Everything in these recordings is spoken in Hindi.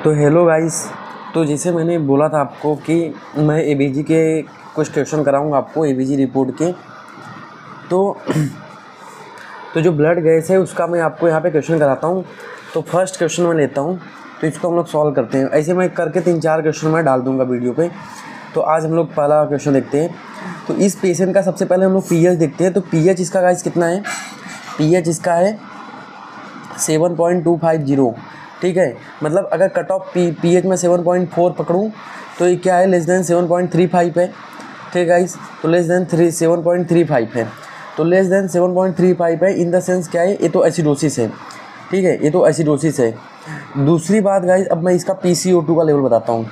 तो हेलो गाइस। तो जैसे मैंने बोला था आपको कि मैं एबीजी के कुछ क्वेश्चन कराऊंगा आपको एबीजी रिपोर्ट के। तो जो ब्लड गैस है उसका मैं आपको यहाँ पे क्वेश्चन कराता हूँ। तो फर्स्ट क्वेश्चन मैं लेता हूँ, तो इसको हम लोग सॉल्व करते हैं। ऐसे मैं करके 3-4 क्वेश्चन मैं डाल दूँगा वीडियो पे। तो आज हम लोग पहला क्वेश्चन देखते हैं। तो इस पेशेंट का सबसे पहले हम लोग पीएच देखते हैं। तो पीएच इसका गाइस कितना है? पीएच इसका है 7.250। ठीक है, मतलब अगर कट ऑफ पीएच में 7.4 पकड़ूँ तो ये क्या है? लेस देन 7.35 है। ठीक है गाइस, तो लेस देन 7.35 है। तो लेस देन 7.35 है इन द सेंस क्या है? ये तो एसिडोसिस है। ठीक है, ये तो एसिडोसिस है। दूसरी बात गाइस, अब मैं इसका PCO2 का लेवल बताता हूँ।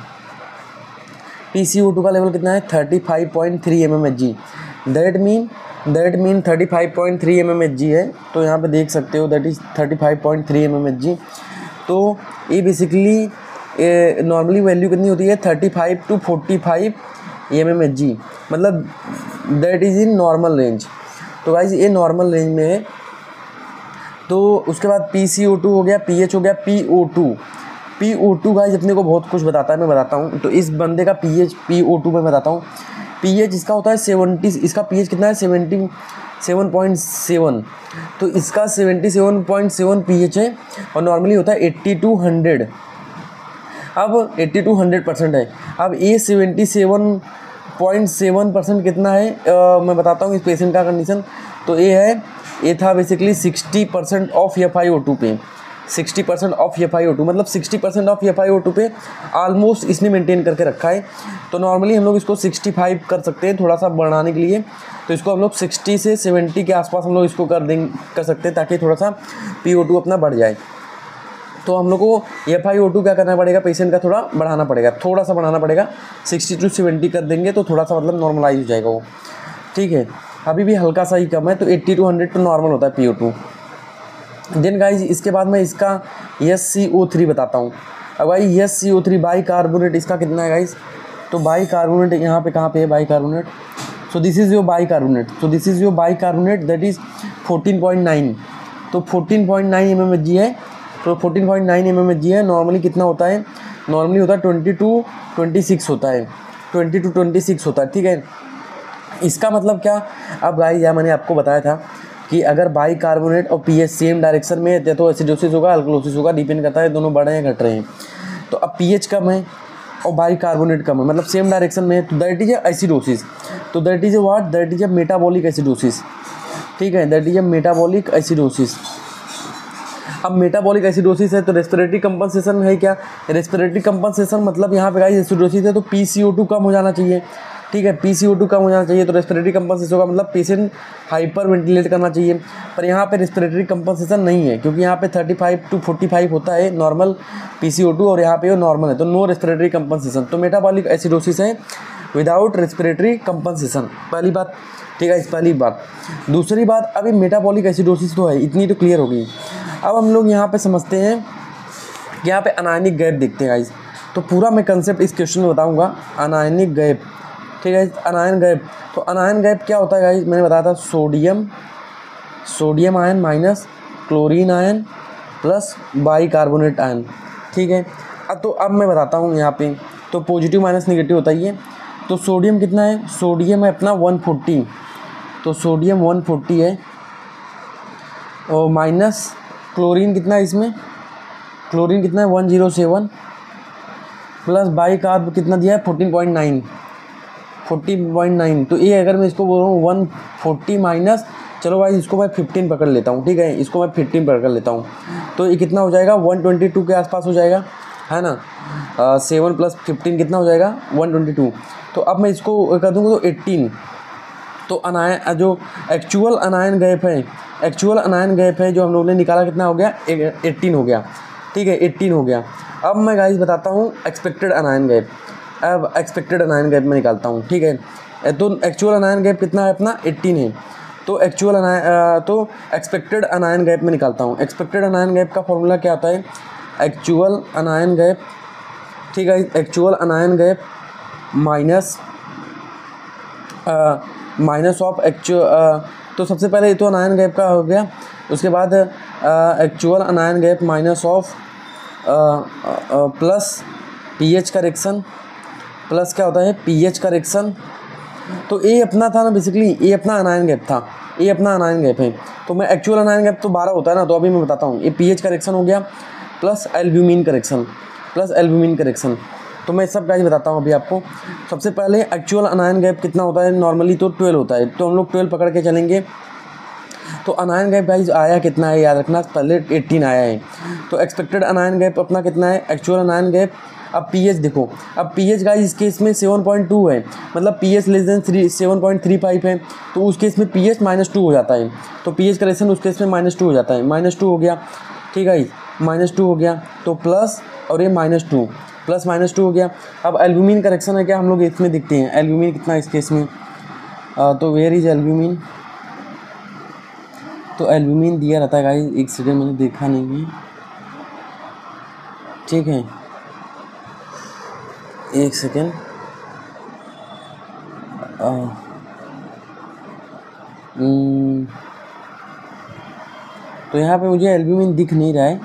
PCO2 का लेवल कितना है? 35.3 mmHg। दैट मीन 35.3 mmHg है। तो यहाँ पे देख सकते हो दैट इज़ 35.3 mmHg। तो ये बेसिकली नॉर्मली वैल्यू कितनी होती है? 35 to 45 mmHg, मतलब that is in normal range. तो गाइस ये नॉर्मल रेंज में है। तो उसके बाद PCO2 हो गया, पीएच हो गया, PO2 गाइस अपने को बहुत कुछ बताता है, मैं बताता हूँ। तो इस बंदे का PO2 में बताता हूँ। पीएच इसका होता है 70, इसका पीएच कितना है? 77.7। तो इसका 77.7 पीएच है और नॉर्मली होता है 80 to 100। अब 80 to 100% है। अब ये 77.7% कितना है? मैं बताता हूँ इस पेशेंट का कंडीशन। तो ये था बेसिकली 60% ऑफ FiO2 पे। 60% ऑफ FiO2 मतलब 60% ऑफ FiO2 पे ऑलमोस्ट इसने मेंटेन करके रखा है। तो नॉर्मली हम लोग इसको 65 कर सकते हैं थोड़ा सा बढ़ाने के लिए। तो इसको हम लोग 60 से 70 के आसपास हम लोग इसको कर सकते हैं ताकि थोड़ा सा PO2 अपना बढ़ जाए। तो हम लोग को FiO2 क्या करना पड़ेगा? पेशेंट का थोड़ा बढ़ाना पड़ेगा, थोड़ा सा बढ़ाना पड़ेगा। 60 to 70 कर देंगे तो थोड़ा सा मतलब नॉर्मलाइज हो जाएगा वो। ठीक है, अभी भी हल्का सा ही कम है। तो 80 to 100 तो नॉर्मल होता है PO2। देन गाइज इसके बाद मैं इसका SCO3 बताता हूँ। अब भाई SCO3 बाइकार्बोनेट इसका कितना है गाइज? तो बाइकार्बोनेट यहाँ पे कहाँ पे है bicarbonate? So this is your bicarbonate that is 14.9। तो 14.9 mmHg है। तो 14.9 mmHg है। नॉर्मली कितना होता है? नॉर्मली होता है 20 to 26 होता है। 20 to 26 होता है। ठीक है, इसका मतलब क्या? अब गाइस यार मैंने आपको बताया था कि अगर बाइकार्बोनेट और पीएच सेम डायरेक्शन में है तो एसिडोसिस होगा, अल्कलोसिस होगा, डिपेंड करता है दोनों बढ़ रहे हैं घट रहे हैं। तो अब पीएच कम है और बाइकार्बोनेट कम है, मतलब सेम डायरेक्शन में है, तो दैट इज एसिडोसिस। तो that is what? That is metabolic acidosis. ठीक है, दैट इज मेटाबॉलिक एसिडोसिस। अब मेटाबॉलिक एसिडोसिस है तो रेस्पिरेटरी कंपनसेशन है क्या? रेस्पिरेटरी कंपनसेशन मतलब यहाँ पे गाइस एसिडोसिस है तो PCO2 कम हो जाना चाहिए। ठीक है, PCO2 कम हो जाना चाहिए तो रेस्पिरेटरी कंपनसेशन होगा, मतलब पेशेंट हाइपर वेंटिलेट करना चाहिए। पर यहाँ पे रेस्पिरेटरी कंपनसेशन नहीं है क्योंकि यहाँ पे 35 to 45 होता है नॉर्मल PCO2 और यहाँ पे वो नॉर्मल है, तो नो रेस्पिरेटरी कंपनसेशन। तो मेटाबॉलिक एसिडोसिस है विदाउट रेस्पिरेटरी कंपनसेशन, पहली बात। ठीक है, इस पहली बात। दूसरी बात, अभी मेटाबॉलिक एसिडोसिस तो है, इतनी तो क्लियर हो गई। अब हम लोग यहाँ पे समझते हैं कि यहाँ पे अनायनिक गैप देखते हैं गाइस। तो पूरा मैं कंसेप्ट इस क्वेश्चन में बताऊंगा, अनायनिक गैप। ठीक है, अनायन गैप। तो अनायन गैप क्या होता है गाइस? मैंने बताया था sodium ion minus chlorine ion plus bicarbonate ion. ठीक है, अब मैं बताता हूँ यहाँ पे। तो पॉजिटिव माइनस नेगेटिव होता ही है। तो सोडियम कितना है? सोडियम है अपना 140। तो सोडियम 140 है और माइनस क्लोरीन कितना है इसमें? क्लोरीन कितना है? 107 प्लस बाइकार्ब कितना दिया है? 14.9। तो ये अगर मैं इसको बोल रहा हूँ 140 माइनस, चलो भाई इसको मैं 15 पकड़ लेता हूँ। ठीक है, इसको मैं 15 पकड़ लेता हूँ। तो ये कितना हो जाएगा? 122 के आसपास हो जाएगा, है ना। 7 + 15 कितना हो जाएगा? 122। तो अब मैं इसको कर दूँगा तो 18। तो अनायन जो एक्चुअल अनायन गैप है जो हम लोगों ने निकाला कितना हो गया? 18 हो गया। ठीक है, 18 हो गया। अब मैं गाइस बताता हूँ एक्सपेक्टेड अनायन गैप। अब एक्सपेक्टेड अनायन गैप में निकालता हूँ। ठीक है, तो एक्चुअल अनायन गैप कितना है अपना? 18 है। तो एक्सपेक्टेड अनायन गैप में निकालता हूँ। एक्सपेक्टेड अनायन गैप का फॉर्मूला क्या आता है? Actual अनायन gap. ठीक है, actual अनायन gap minus of actual. तो सबसे पहले ये तो अनायन गैप का हो गया। उसके बाद actual अनायन gap minus of plus pH correction, plus क्या होता है पीएच करेक्शन। तो ए अपना था ना बेसिकली, ए अपना अनायन गैप था, ए अपना अनायन गैप है। तो मैं एक्चुअल अनायन गैप तो 12 होता है ना, तो अभी मैं बताता हूँ। ये पीएच करेक्शन हो गया plus albumin correction, plus albumin correction. तो मैं सब गाइस बताता हूँ अभी आपको। सबसे पहले एक्चुअल अनायन गैप कितना होता है, नॉर्मली तो 12 होता है, तो हम लोग 12 पकड़ के चलेंगे। तो अनायन गैप गाइस आया कितना है, याद रखना, पहले 18 आया है। तो एक्सपेक्टेड अनायन गैप अपना कितना है, एक्चुअल अनायन गैप। अब पीएच देखो, अब पीएच गाइस इस केस में 7.2 है, मतलब पीएच लेस देन 7.35 है, तो उस केस में पीएच -2 हो जाता है। तो पीएच करेक्शन उस केस में -2 हो जाता है, -2 हो गया, ठीक है, -2 हो गया। तो प्लस और ये -2, प्लस -2 हो गया। अब एल्ब्यूमिन करेक्शन है क्या, हम लोग इसमें देखते हैं एल्ब्यूमिन कितना है इस केस में। तो वेयर इज एल्ब्यूमिन, तो एल्ब्यूमिन दिया रहता है गाइस, एक सेकंड मैंने देखा नहीं है, ठीक है, एक सेकेंड। तो यहाँ पे मुझे एल्ब्यूमिन दिख नहीं रहा है,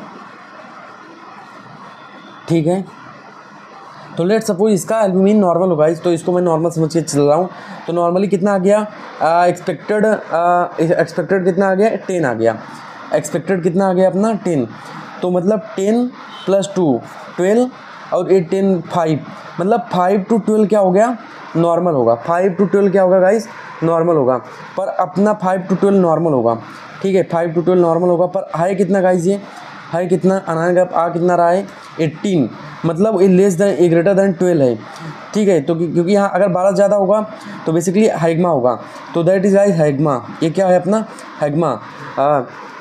ठीक है। तो लेट सपोज इसका एल्ब्यूमिन नॉर्मल होगा, तो इसको मैं नॉर्मल समझ के चल रहा हूँ। तो नॉर्मली कितना आ गया, एक्सपेक्टेड कितना आ गया, 10 आ गया। एक्सपेक्टेड कितना आ गया अपना 10, तो मतलब 10 + 2 12 और 8 10 5, मतलब 5 to 12 क्या हो गया, नॉर्मल होगा। 5 to 12 क्या होगा गाइस, नॉर्मल होगा। पर अपना 5 to 12 नॉर्मल होगा, ठीक है, 5 to 12 नॉर्मल होगा। पर हाई कितना गाइस, ये हाई कितना, अनायन गैप आ कितना रहा है 18, मतलब ये लेस देन ए ग्रेटर देन 12 है, ठीक है। तो क्योंकि यहाँ अगर 12 ज़्यादा होगा तो बेसिकली हाइग्मा होगा, तो दैट इज गाइस हाइग्मा। ये क्या है अपना HAGMA,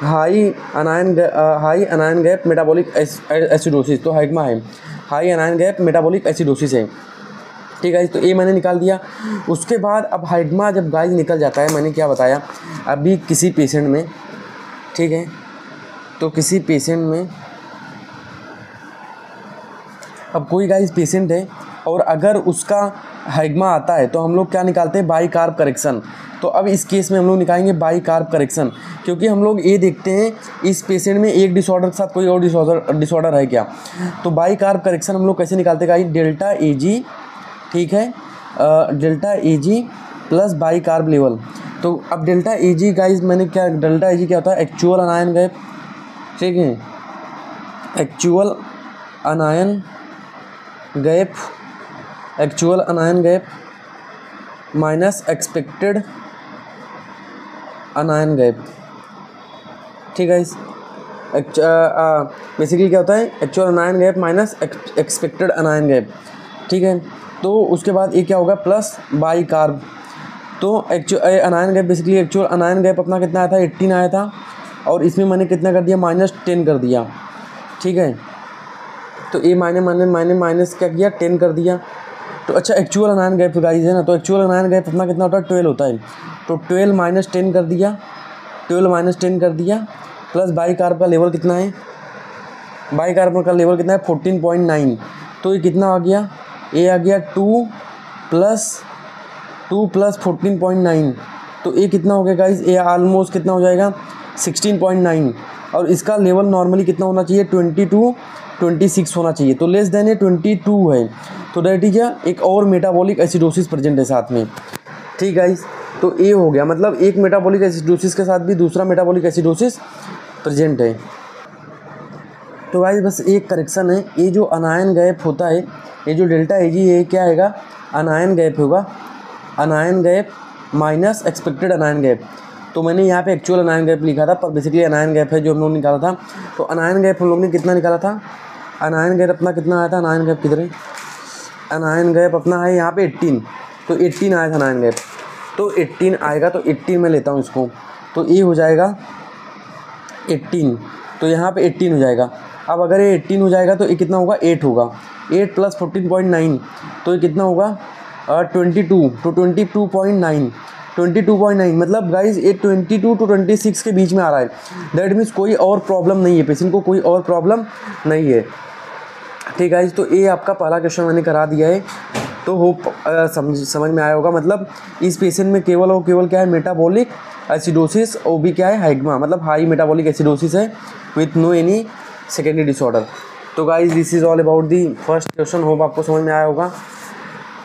high anion gap metabolic acidosis, तो हाइग्मा है, high anion gap metabolic acidosis है, ठीक है। तो ये मैंने निकाल दिया। उसके बाद अब हाइग्मा जब गाइस निकल जाता है, मैंने क्या बताया अभी किसी पेशेंट में, ठीक है, तो किसी पेशेंट में, अब कोई गाइस पेशेंट है और अगर उसका हाइग्मा आता है तो हम लोग क्या निकालते हैं, बाई कार्ब करेक्शन। तो अब इस केस में हम लोग निकालेंगे बाई कार्ब करेक्शन, क्योंकि हम लोग ये देखते हैं इस पेशेंट में एक डिसऑर्डर के साथ कोई और डिसऑर्डर है क्या। तो बाई कार्ब करेक्शन हम लोग कैसे निकालते हैं गाइस, डेल्टा ए जी, ठीक है, delta A G plus bicarb level. तो अब डेल्टा ए जी गाइस मैंने क्या, डेल्टा ए जी क्या होता है, एक्चुअल अनायन गैप, ठीक है, actual अनायन gap, actual अनायन gap minus expected अनायन gap, ठीक है। बेसिकली क्या होता है, actual अनायन gap minus expected अनायन gap, ठीक है। तो उसके बाद ये क्या होगा, प्लस बाई कार्ब। तो actual अनायन gap, basically actual अनायन gap अपना कितना आया था, 18 आया था, और इसमें मैंने कितना कर दिया, -10 कर दिया, ठीक है। तो ये माइनस क्या किया, 10 कर दिया। तो अच्छा एक्चुअल अनायन गैप गाइस है ना, तो एक्चुअल अनायन गैप अपना कितना होता है, 12 होता है। तो 12 - 10 कर दिया, 12 - 10 कर दिया, प्लस बाई कार्ब का लेवल कितना है, बाई कार्ब का लेवल कितना है 14.9। तो ये कितना आ गया, ये आ गया 2 + 14.9। तो ये कितना हो गया गाइस, ये ऑलमोस्ट कितना हो जाएगा 16.9, और इसका लेवल नॉर्मली कितना होना चाहिए, 22-26 होना चाहिए। तो लेस देन ये 22 है, तो दैट इज एक और मेटाबॉलिक एसिडोसिस प्रेजेंट है साथ में, ठीक गाइस। तो ये हो गया, मतलब एक मेटाबॉलिक एसिडोसिस के साथ भी दूसरा मेटाबॉलिक एसिडोसिस प्रेजेंट है। तो गाइस बस एक करेक्शन है, ये जो अनायन गैप होता है, ये जो डेल्टा ए जी है क्या आएगा, अनायन गैप होगा, अनायन गैप माइनस एक्सपेक्टेड अनायन गैप। तो मैंने यहाँ पे एक्चुअल अनायन गैप लिखा था, पर बेसिकली अनायन गैप है जो हम लोग निकाला था। तो अनायन गैप हम लोग ने कितना निकाला था, अनायन गैप अपना कितना आया था, अनायन गैप किधर है, अनायन गैप अपना है यहाँ पे 18। तो 18 आया था अनायन गैप, तो 18 आएगा, तो 18 में लेता हूँ इसको, तो ये हो जाएगा 18, तो यहाँ पे 18 हो जाएगा। अब अगर ये 18 हो जाएगा तो ये कितना होगा, 8 होगा, 8 + 14.9, तो ये कितना होगा 22, तो 22.9, मतलब गाइज ये 22 to 26 के बीच में आ रहा है। दैट मीन्स कोई और प्रॉब्लम नहीं है, पेशेंट को कोई और प्रॉब्लम नहीं है, ठीक गाइज। तो ये आपका पहला क्वेश्चन मैंने करा दिया है, तो होप समझ में आया होगा। मतलब इस पेशेंट में केवल और केवल क्या है, मेटाबॉलिक एसिडोसिस, और भी क्या है, हाइग्मा, मतलब हाई मेटाबॉलिक एसिडोसिस है with no any secondary disorder. तो guys this is all about the first question, hope आपको समझ में आया होगा।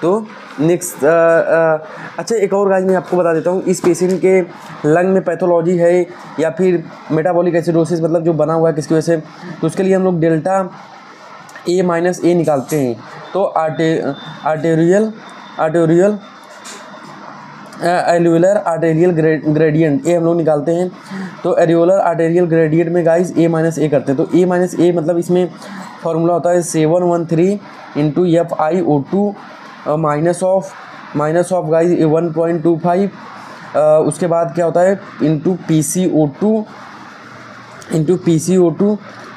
तो नेक्स्ट अच्छा एक और गाइज मैं आपको बता देता हूँ, इस पेशेंट के लंग में पैथोलॉजी है या फिर मेटाबॉलिक एसिडोसिस मतलब जो बना हुआ है किसकी वजह से, तो उसके लिए हम लोग डेल्टा A माइनस ए निकालते हैं। तो आर्टेरियल एल्यूलर आर्टेरियल ग्रेडियंट ए हम लोग निकालते हैं। तो एल्यूलर आर्टेरियल ग्रेडियंट में गाइज A माइनस ए करते हैं। तो A माइनस ए मतलब इसमें फॉर्मूला होता है 713 into FiO2 minus of guys 1.25, उसके बाद क्या होता है इंटू PCO2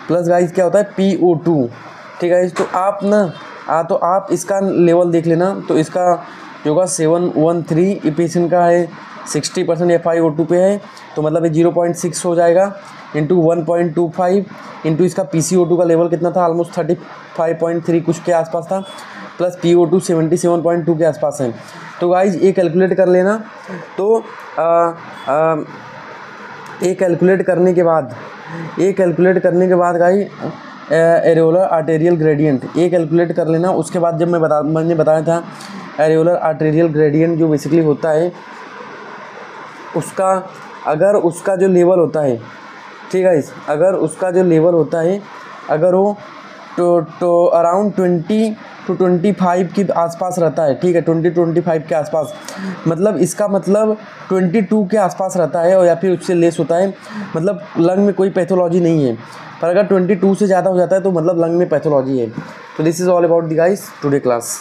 प्लस गाइज क्या होता है PO2। ठीक है, तो आप इसका लेवल देख लेना। तो इसका जो होगा 713 ई पेशेंट का है 60% FiO2 पे है, तो मतलब ये 0.6 हो जाएगा इंटू 1.25 इंटू इसका PCO2 का लेवल कितना था, ऑलमोस्ट 35.3 कुछ के आसपास था, प्लस PO2 77.2 के आसपास है। तो गाइज ये कैलकुलेट कर लेना। तो ये कैलकुलेट करने के बाद गाइज एरियोलर आर्टेरियल ग्रेडियंट ये कैलकुलेट कर लेना। उसके बाद जब मैंने बताया था एरियोलर आर्टेरियल ग्रेडियंट जो बेसिकली होता है उसका, अगर उसका जो लेवल होता है, ठीक है, अगर उसका जो लेवल होता है अगर वो तो अराउंड 20 to 25 के आसपास रहता है, ठीक है, 20-25 के आसपास, मतलब इसका मतलब 22 के आसपास रहता है और या फिर उससे लेस होता है, मतलब लंग में कोई पैथोलॉजी नहीं है। पर अगर 22 से ज़्यादा हो जाता है तो मतलब लंग में पैथोलॉजी है। तो this is all about the guys today class.